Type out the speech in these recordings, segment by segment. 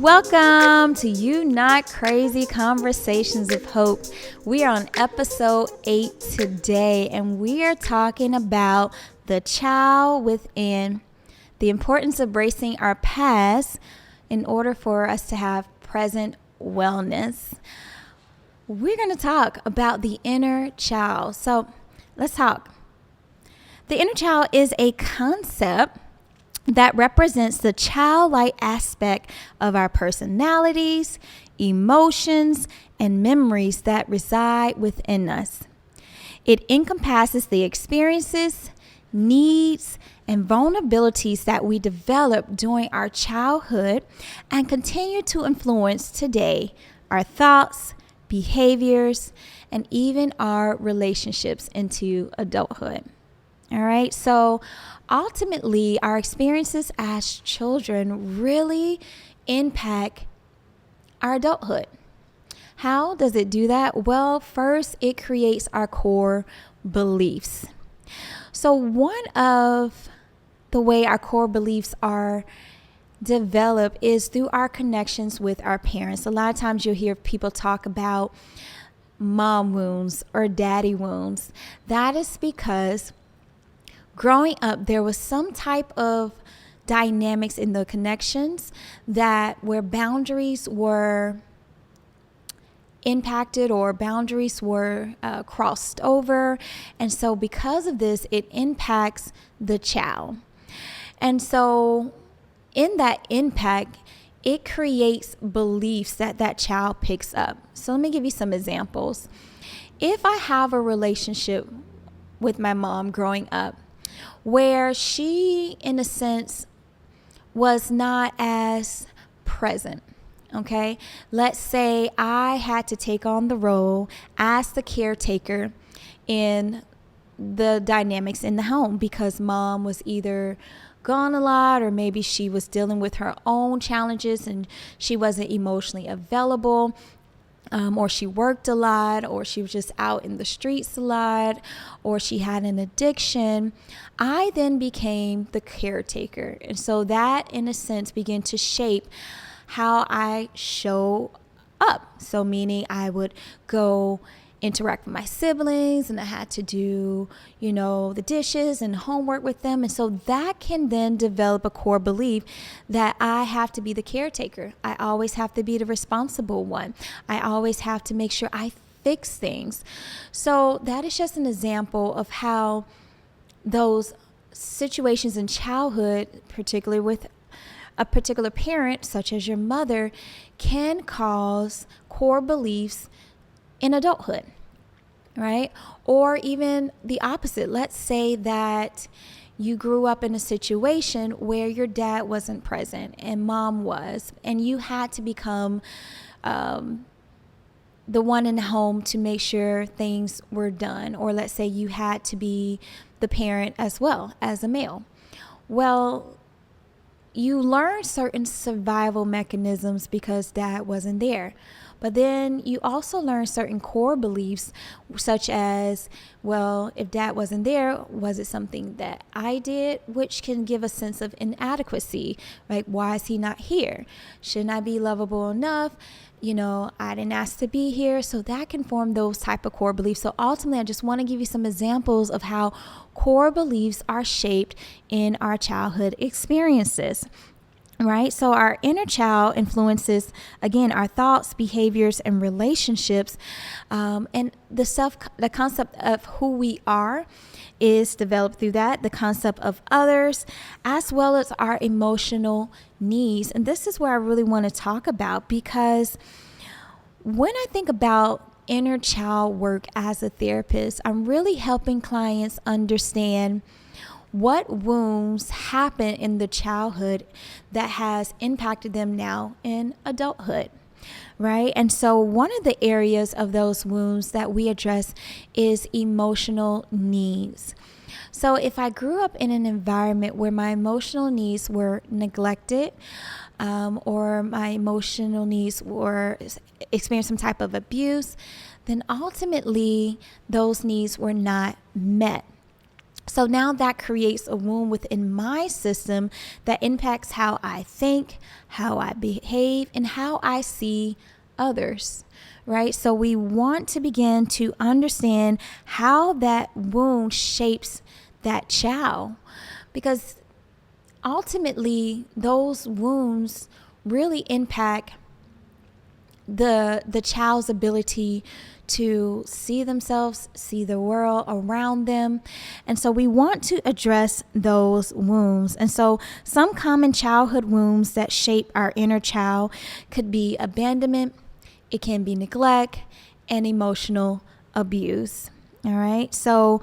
Welcome to You Not Crazy Conversations of Hope. We are on episode 8 today, and we are talking about the child within, the importance of embracing our past in order for us to have present wellness. We're going to talk about the inner child. So let's talk. The inner child is a concept that represents the childlike aspect of our personalities, emotions, and memories that reside within us. It encompasses the experiences, needs, and vulnerabilities that we develop during our childhood and continue to influence today our thoughts, behaviors, and even our relationships into adulthood. All right, so ultimately, our experiences as children really impact our adulthood. How does it do that? Well, first, it creates our core beliefs. So one of the way our core beliefs are developed is through our connections with our parents. A lot of times you'll hear people talk about mom wounds or daddy wounds. That is because growing up, there was some type of dynamics in the connections that where boundaries were impacted or boundaries were crossed over. And so because of this, it impacts the child. And so in that impact, it creates beliefs that that child picks up. So let me give you some examples. If I have a relationship with my mom growing up, where she, in a sense, was not as present. Okay, let's say I had to take on the role as the caretaker in the dynamics in the home because mom was either gone a lot or maybe she was dealing with her own challenges and she wasn't emotionally available. Or she worked a lot, or she was just out in the streets a lot, or she had an addiction. I then became the caretaker. And so that, in a sense, began to shape how I show up. So meaning I would go interact with my siblings and I had to do, the dishes and homework with them. And so that can then develop a core belief that I have to be the caretaker. I always have to be the responsible one. I always have to make sure I fix things. So that is just an example of how those situations in childhood, particularly with a particular parent, such as your mother, can cause core beliefs in adulthood, right? Or even the opposite. Let's say that you grew up in a situation where your dad wasn't present and mom was, and you had to become the one in the home to make sure things were done. Or let's say you had to be the parent as well as a male. Well, you learn certain survival mechanisms because dad wasn't there. But then you also learn certain core beliefs, such as, well, if dad wasn't there, was it something that I did? Which can give a sense of inadequacy, right? Why is he not here? Shouldn't I be lovable enough? I didn't ask to be here. So that can form those type of core beliefs. So ultimately, I just want to give you some examples of how core beliefs are shaped in our childhood experiences. Right? So our inner child influences, again, our thoughts, behaviors, and relationships. And the concept of who we are is developed through that, the concept of others, as well as our emotional needs. And this is where I really want to talk about, because when I think about inner child work as a therapist, I'm really helping clients understand what wounds happen in the childhood that has impacted them now in adulthood, right? And so one of the areas of those wounds that we address is emotional needs. So if I grew up in an environment where my emotional needs were neglected, or my emotional needs were experienced some type of abuse, then ultimately those needs were not met. So now that creates a wound within my system that impacts how I think, how I behave, and how I see others, right? So we want to begin to understand how that wound shapes that child, because ultimately those wounds really impact the child's ability to see themselves, see the world around them. And so we want to address those wounds. And so some common childhood wounds that shape our inner child could be abandonment, it can be neglect, and emotional abuse. All right. So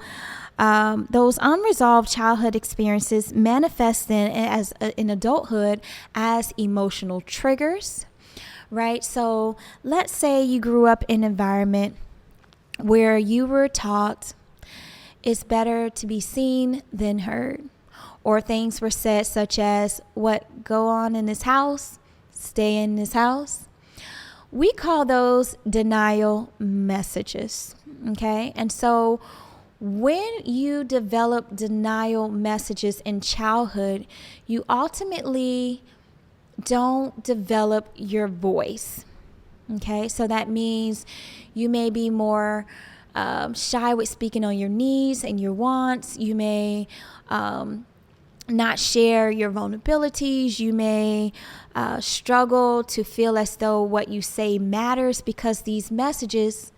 those unresolved childhood experiences manifest in adulthood as emotional triggers, right? So let's say you grew up in an environment where you were taught it's better to be seen than heard, or things were said such as, what go on in this house, stay in this house. We call those denial messages, okay? And so when you develop denial messages in childhood, you ultimately don't develop your voice. Okay, so that means you may be more shy with speaking on your needs and your wants. You may not share your vulnerabilities. You may struggle to feel as though what you say matters, because these messages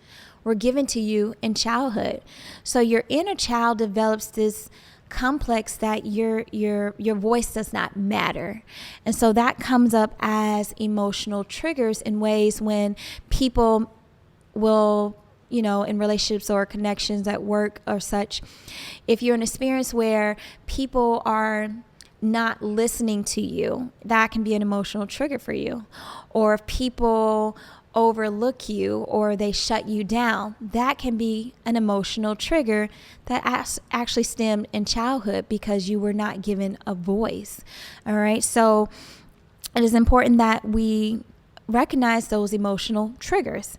were given to you in childhood. So your inner child develops this complex that your voice does not matter. And so that comes up as emotional triggers in ways when people will, in relationships or connections at work or such, if you're in an experience where people are not listening to you, that can be an emotional trigger for you. Or if people overlook you or they shut you down, that can be an emotional trigger that actually stemmed in childhood because you were not given a voice. All right. So it is important that we recognize those emotional triggers.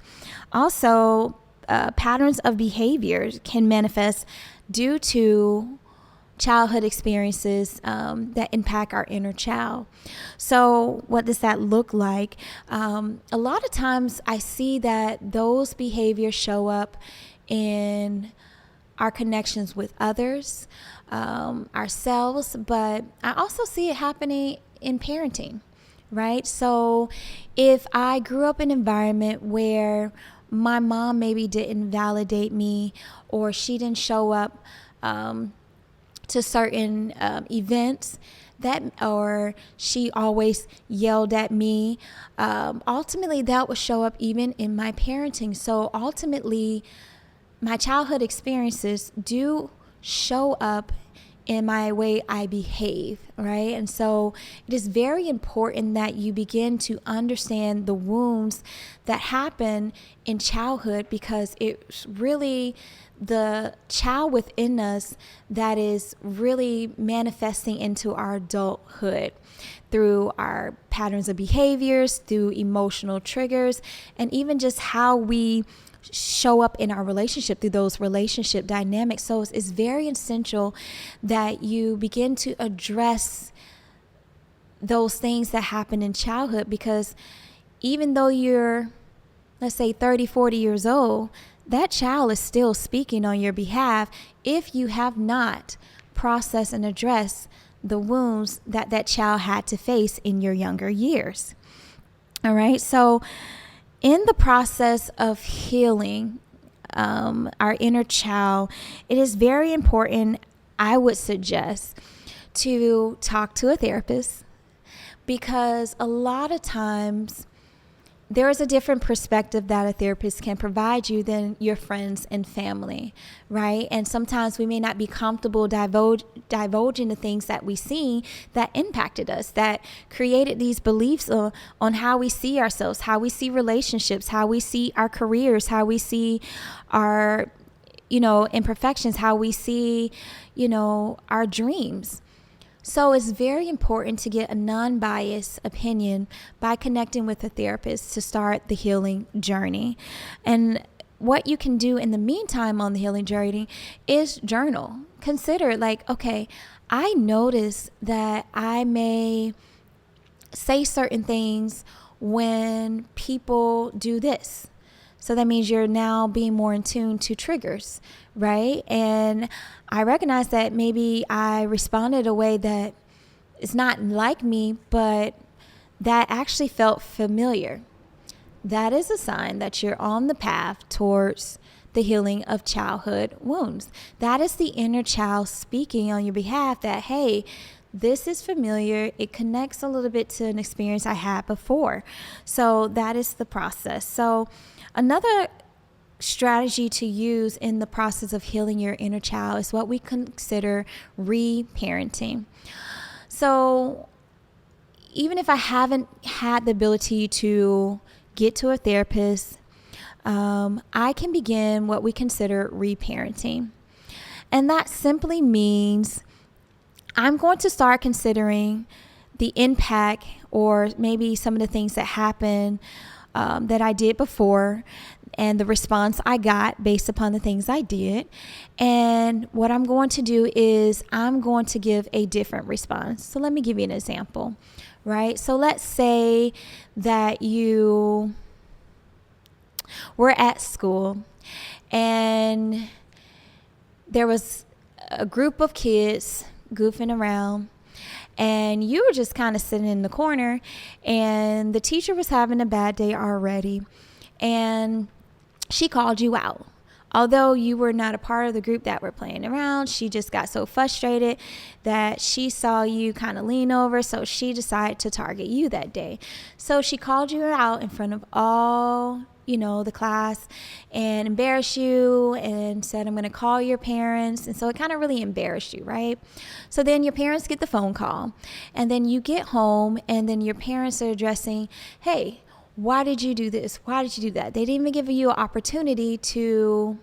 Also, patterns of behaviors can manifest due to childhood experiences that impact our inner child. So what does that look like? A lot of times I see that those behaviors show up in our connections with others, ourselves, but I also see it happening in parenting, right? So if I grew up in an environment where my mom maybe didn't validate me, or she didn't show up to certain events, or she always yelled at me, ultimately that would show up even in my parenting. So ultimately my childhood experiences do show up in my way I behave, right? And so it is very important that you begin to understand the wounds that happen in childhood, because it's really the child within us that is really manifesting into our adulthood through our patterns of behaviors, through emotional triggers, and even just how we show up in our relationship through those relationship dynamics. So it's very essential that you begin to address those things that happen in childhood, because even though you're, let's say, 30, 40 years old, that child is still speaking on your behalf if you have not processed and addressed the wounds that that child had to face in your younger years. All right. So in the process of healing our inner child, it is very important, I would suggest, to talk to a therapist, because a lot of times there is a different perspective that a therapist can provide you than your friends and family, right? And sometimes we may not be comfortable divulging the things that we see that impacted us, that created these beliefs on how we see ourselves, how we see relationships, how we see our careers, how we see our, imperfections, how we see, our dreams. So it's very important to get a non-biased opinion by connecting with a therapist to start the healing journey. And what you can do in the meantime on the healing journey is journal. consider like, okay, I notice that I may say certain things when people do this. So that means you're now being more in tune to triggers, right? And I recognize that maybe I responded a way that is not like me, but that actually felt familiar. That is a sign that you're on the path towards the healing of childhood wounds. That is the inner child speaking on your behalf that, hey, this is familiar. It connects a little bit to an experience I had before. So that is the process. So another strategy to use in the process of healing your inner child is what we consider reparenting. So even if I haven't had the ability to get to a therapist, I can begin what we consider reparenting. And that simply means I'm going to start considering the impact or maybe some of the things that happened that I did before and the response I got based upon the things I did. And what I'm going to do is I'm going to give a different response. So let me give you an example, right? So let's say that you were at school and there was a group of kids goofing around and you were just kind of sitting in the corner and the teacher was having a bad day already and she called you out. Although you were not a part of the group that were playing around, she just got so frustrated that she saw you kind of lean over, so she decided to target you that day. So she called you out in front of all, the class and embarrassed you and said, I'm going to call your parents. And so it kind of really embarrassed you, right? So then your parents get the phone call and then you get home and then your parents are addressing, hey, why did you do this? Why did you do that? They didn't even give you an opportunity to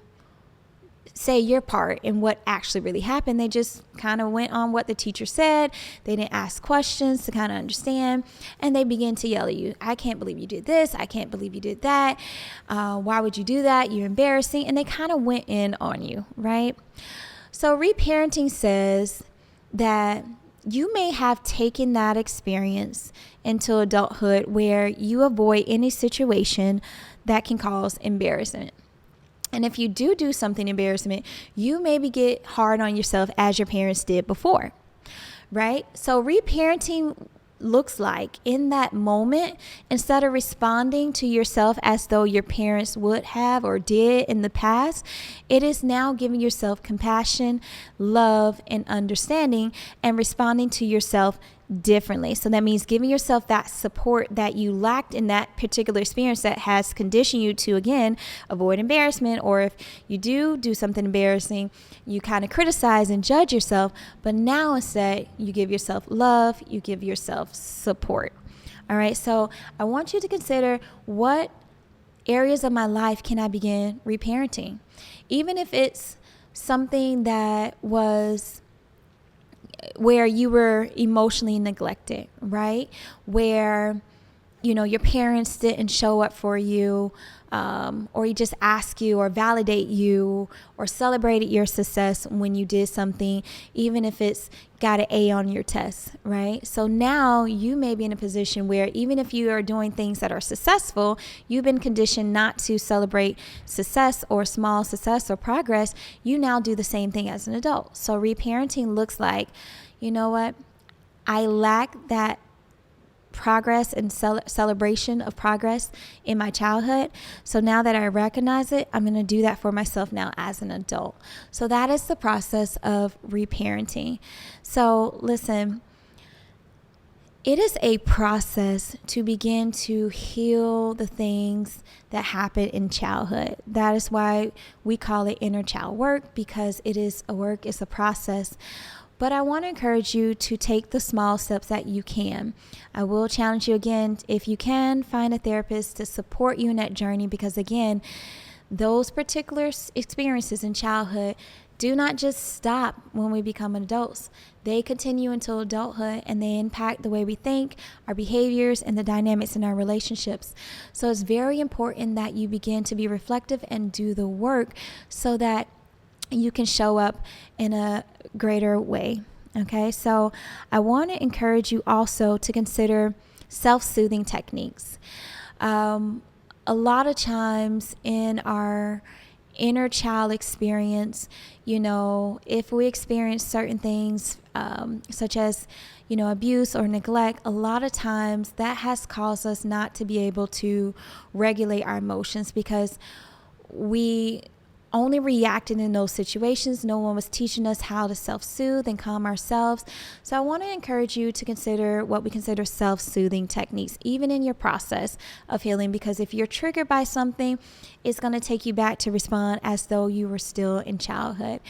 say your part in what actually really happened. They just kind of went on what the teacher said. They didn't ask questions to kind of understand. And they begin to yell at you. I can't believe you did this. I can't believe you did that. Why would you do that? You're embarrassing. And they kind of went in on you, right? So reparenting says that you may have taken that experience into adulthood where you avoid any situation that can cause embarrassment. And if you do something embarrassment, you maybe get hard on yourself as your parents did before, right? So reparenting looks like in that moment, instead of responding to yourself as though your parents would have or did in the past, it is now giving yourself compassion, love, and understanding and responding to yourself differently. So that means giving yourself that support that you lacked in that particular experience that has conditioned you to, again, avoid embarrassment. Or if you do something embarrassing, you kind of criticize and judge yourself. But now instead, you give yourself love, you give yourself support. All right. So I want you to consider, what areas of my life can I begin reparenting? Even if it's something that was where you were emotionally neglected, right? Where, your parents didn't show up for you, or you just ask you or validate you or celebrated your success when you did something, even if it's got an A on your test, right? So now you may be in a position where even if you are doing things that are successful, you've been conditioned not to celebrate success or small success or progress. You now do the same thing as an adult. So reparenting looks like, you know what? I lack that progress and celebration of progress in my childhood. So now that I recognize it, I'm going to do that for myself now as an adult. So that is the process of reparenting. So listen, it is a process to begin to heal the things that happen in childhood. That is why we call it inner child work, because it is a work, it's a process. But I want to encourage you to take the small steps that you can. I will challenge you again, if you can, find a therapist to support you in that journey, because again, those particular experiences in childhood do not just stop when we become adults. They continue until adulthood, and they impact the way we think, our behaviors, and the dynamics in our relationships. So it's very important that you begin to be reflective and do the work so that you can show up in a greater way. Okay, so I want to encourage you also to consider self-soothing techniques. A lot of times in our inner child experience, if we experience certain things, such as, abuse or neglect, a lot of times that has caused us not to be able to regulate our emotions because we only reacted in those situations. No one was teaching us how to self-soothe and calm ourselves. So I want to encourage you to consider what we consider self-soothing techniques, even in your process of healing, because if you're triggered by something, it's going to take you back to respond as though you were still in childhood.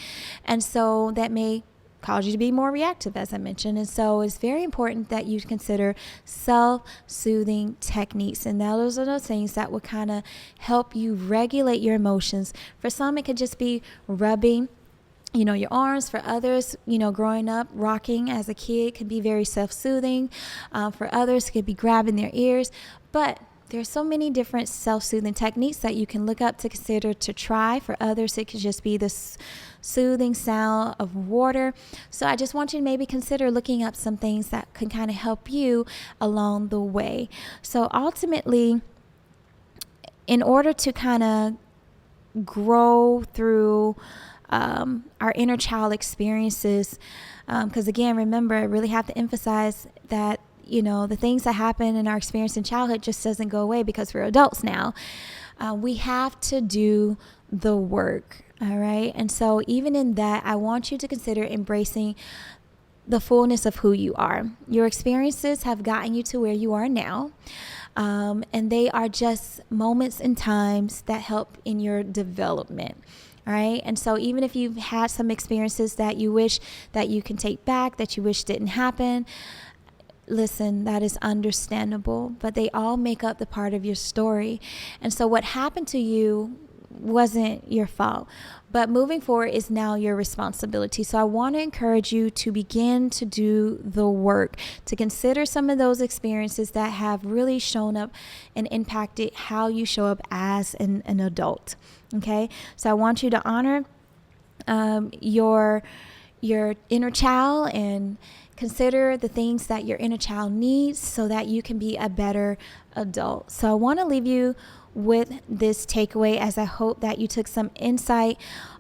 And so that may cause you to be more reactive, as I mentioned. And so it's very important that you consider self-soothing techniques. And those are those things that will kind of help you regulate your emotions. For some, it could just be rubbing your arms. For others, growing up, rocking as a kid can be very self-soothing. For others, it could be grabbing their ears. But there's so many different self-soothing techniques that you can look up to consider to try. For others, it could just be this soothing sound of water. So I just want you to maybe consider looking up some things that can kind of help you along the way. So ultimately, in order to kind of grow through our inner child experiences, because again, remember, I really have to emphasize that the things that happen in our experience in childhood just doesn't go away because we're adults now. We have to do the work. All right. And so even in that, I want you to consider embracing the fullness of who you are. Your experiences have gotten you to where you are now. And they are just moments and times that help in your development. All right. And so even if you've had some experiences that you wish that you can take back, that you wish didn't happen, listen, that is understandable, but they all make up the part of your story. And so what happened to you wasn't your fault, but moving forward is now your responsibility. So I want to encourage you to begin to do the work, to consider some of those experiences that have really shown up and impacted how you show up as an adult. Okay. So I want you to honor your inner child and consider the things that your inner child needs so that you can be a better adult. So I want to leave you with this takeaway, as I hope that you took some insight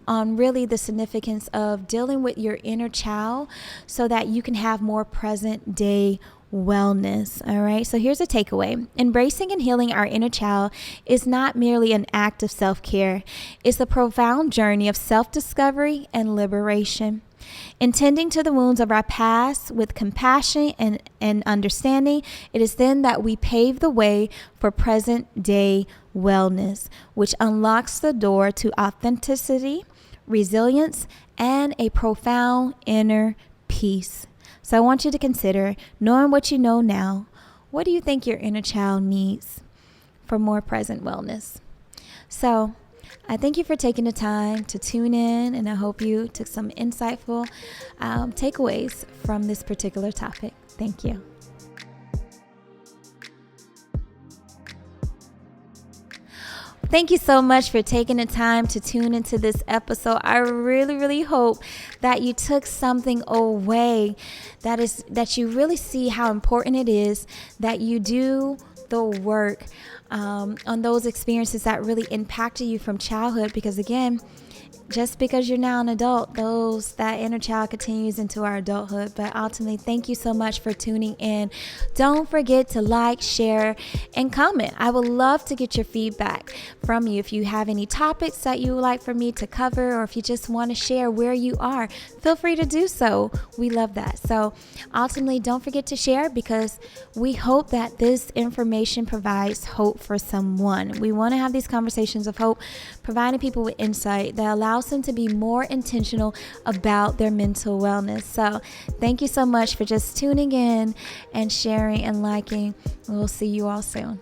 on really the significance of dealing with your inner child so that you can have more present day wellness. All right. So here's a takeaway. Embracing and healing our inner child is not merely an act of self-care. It's a profound journey of self-discovery and liberation. In tending to the wounds of our past with compassion and understanding, it is then that we pave the way for present day wellness, which unlocks the door to authenticity, resilience, and a profound inner peace. So I want you to consider, knowing what you know now, what do you think your inner child needs for more present wellness? So I thank you for taking the time to tune in, and I hope you took some insightful takeaways from this particular topic. Thank you. Thank you so much for taking the time to tune into this episode. I really, really hope that you took something away, that you really see how important it is that you do the work on those experiences that really impacted you from childhood, because again, just because you're now an adult, that inner child continues into our adulthood. But ultimately, thank you so much for tuning in. Don't forget to like, share, and comment. I would love to get your feedback from you. If you have any topics that you would like for me to cover, or if you just want to share where you are, feel free to do so. We love that. So ultimately, don't forget to share, because we hope that this information provides hope for someone. We want to have these conversations of hope, providing people with insight that allows them to be more intentional about their mental wellness. So thank you so much for just tuning in and sharing and liking. We'll see you all soon.